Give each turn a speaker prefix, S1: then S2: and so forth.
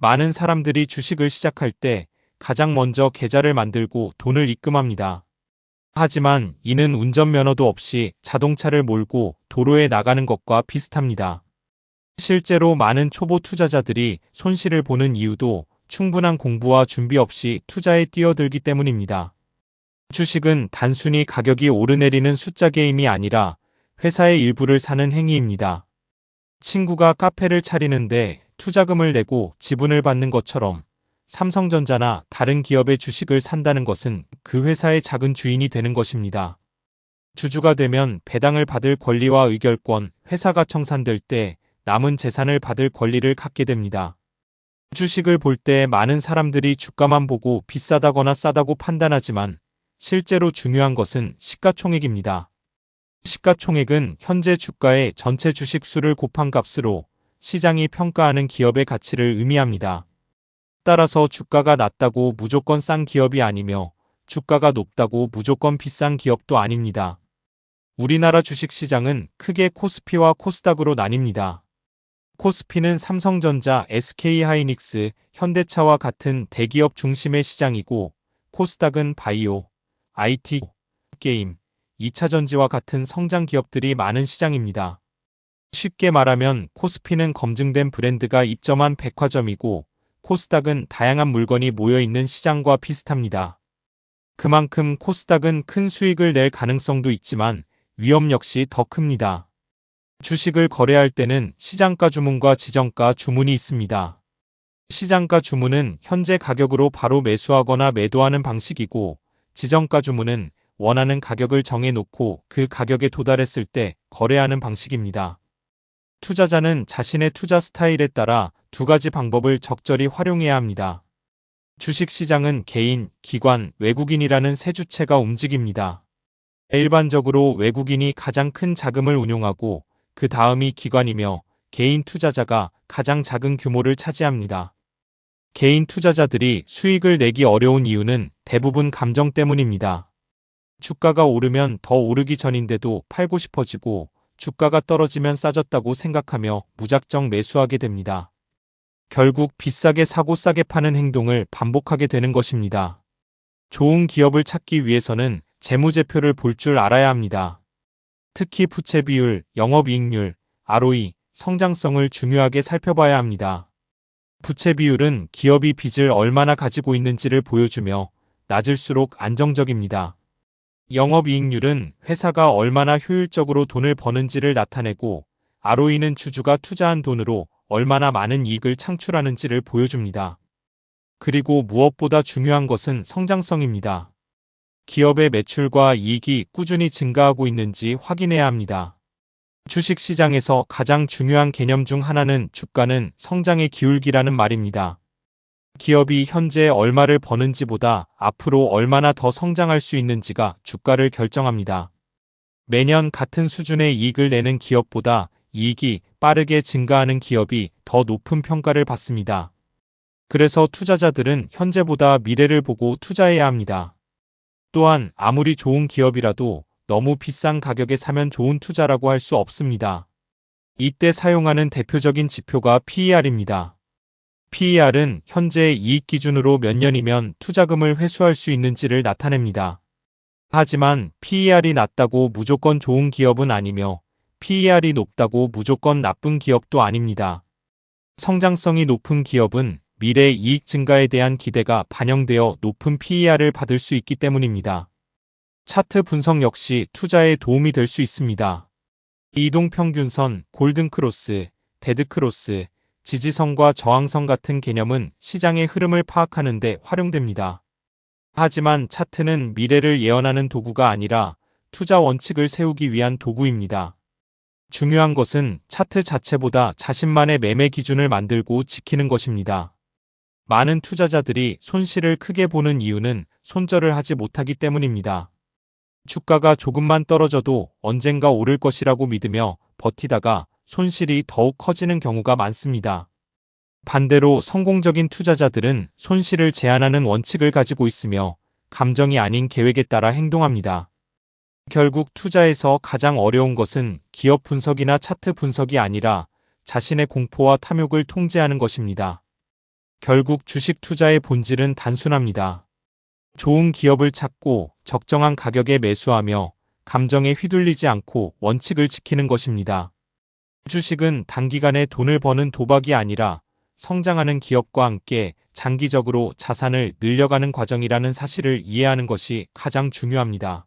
S1: 많은 사람들이 주식을 시작할 때 가장 먼저 계좌를 만들고 돈을 입금합니다. 하지만 이는 운전면허도 없이 자동차를 몰고 도로에 나가는 것과 비슷합니다. 실제로 많은 초보 투자자들이 손실을 보는 이유도 충분한 공부와 준비 없이 투자에 뛰어들기 때문입니다. 주식은 단순히 가격이 오르내리는 숫자 게임이 아니라 회사의 일부를 사는 행위입니다. 친구가 카페를 차리는데 투자금을 내고 지분을 받는 것처럼 삼성전자나 다른 기업의 주식을 산다는 것은 그 회사의 작은 주인이 되는 것입니다. 주주가 되면 배당을 받을 권리와 의결권, 회사가 청산될 때 남은 재산을 받을 권리를 갖게 됩니다. 주식을 볼 때 많은 사람들이 주가만 보고 비싸다거나 싸다고 판단하지만 실제로 중요한 것은 시가총액입니다. 시가총액은 현재 주가의 전체 주식 수를 곱한 값으로 시장이 평가하는 기업의 가치를 의미합니다. 따라서 주가가 낮다고 무조건 싼 기업이 아니며 주가가 높다고 무조건 비싼 기업도 아닙니다. 우리나라 주식시장은 크게 코스피와 코스닥으로 나뉩니다. 코스피는 삼성전자, SK하이닉스, 현대차와 같은 대기업 중심의 시장이고 코스닥은 바이오, IT, 게임, 2차전지와 같은 성장 기업들이 많은 시장입니다. 쉽게 말하면 코스피는 검증된 브랜드가 입점한 백화점이고 코스닥은 다양한 물건이 모여있는 시장과 비슷합니다. 그만큼 코스닥은 큰 수익을 낼 가능성도 있지만 위험 역시 더 큽니다. 주식을 거래할 때는 시장가 주문과 지정가 주문이 있습니다. 시장가 주문은 현재 가격으로 바로 매수하거나 매도하는 방식이고 지정가 주문은 원하는 가격을 정해놓고 그 가격에 도달했을 때 거래하는 방식입니다. 투자자는 자신의 투자 스타일에 따라 두 가지 방법을 적절히 활용해야 합니다. 주식시장은 개인, 기관, 외국인이라는 세 주체가 움직입니다. 일반적으로 외국인이 가장 큰 자금을 운용하고 그 다음이 기관이며 개인 투자자가 가장 작은 규모를 차지합니다. 개인 투자자들이 수익을 내기 어려운 이유는 대부분 감정 때문입니다. 주가가 오르면 더 오르기 전인데도 팔고 싶어지고 주가가 떨어지면 싸졌다고 생각하며 무작정 매수하게 됩니다. 결국 비싸게 사고 싸게 파는 행동을 반복하게 되는 것입니다. 좋은 기업을 찾기 위해서는 재무제표를 볼 줄 알아야 합니다. 특히 부채 비율, 영업이익률, ROE, 성장성을 중요하게 살펴봐야 합니다. 부채 비율은 기업이 빚을 얼마나 가지고 있는지를 보여주며 낮을수록 안정적입니다. 영업이익률은 회사가 얼마나 효율적으로 돈을 버는지를 나타내고 ROE는 주주가 투자한 돈으로 얼마나 많은 이익을 창출하는지를 보여줍니다. 그리고 무엇보다 중요한 것은 성장성입니다. 기업의 매출과 이익이 꾸준히 증가하고 있는지 확인해야 합니다. 주식시장에서 가장 중요한 개념 중 하나는 주가는 성장의 기울기라는 말입니다. 기업이 현재 얼마를 버는지보다 앞으로 얼마나 더 성장할 수 있는지가 주가를 결정합니다. 매년 같은 수준의 이익을 내는 기업보다 이익이 빠르게 증가하는 기업이 더 높은 평가를 받습니다. 그래서 투자자들은 현재보다 미래를 보고 투자해야 합니다. 또한 아무리 좋은 기업이라도 너무 비싼 가격에 사면 좋은 투자라고 할 수 없습니다. 이때 사용하는 대표적인 지표가 PER입니다. PER은 현재의 이익 기준으로 몇 년이면 투자금을 회수할 수 있는지를 나타냅니다. 하지만 PER이 낮다고 무조건 좋은 기업은 아니며 PER이 높다고 무조건 나쁜 기업도 아닙니다. 성장성이 높은 기업은 미래 이익 증가에 대한 기대가 반영되어 높은 PER을 받을 수 있기 때문입니다. 차트 분석 역시 투자에 도움이 될 수 있습니다. 이동평균선, 골든크로스, 데드크로스, 지지선과 저항선 같은 개념은 시장의 흐름을 파악하는 데 활용됩니다. 하지만 차트는 미래를 예언하는 도구가 아니라 투자 원칙을 세우기 위한 도구입니다. 중요한 것은 차트 자체보다 자신만의 매매 기준을 만들고 지키는 것입니다. 많은 투자자들이 손실을 크게 보는 이유는 손절을 하지 못하기 때문입니다. 주가가 조금만 떨어져도 언젠가 오를 것이라고 믿으며 버티다가 손실이 더욱 커지는 경우가 많습니다. 반대로 성공적인 투자자들은 손실을 제한하는 원칙을 가지고 있으며 감정이 아닌 계획에 따라 행동합니다. 결국 투자에서 가장 어려운 것은 기업 분석이나 차트 분석이 아니라 자신의 공포와 탐욕을 통제하는 것입니다. 결국 주식 투자의 본질은 단순합니다. 좋은 기업을 찾고 적정한 가격에 매수하며 감정에 휘둘리지 않고 원칙을 지키는 것입니다. 주식은 단기간에 돈을 버는 도박이 아니라 성장하는 기업과 함께 장기적으로 자산을 늘려가는 과정이라는 사실을 이해하는 것이 가장 중요합니다.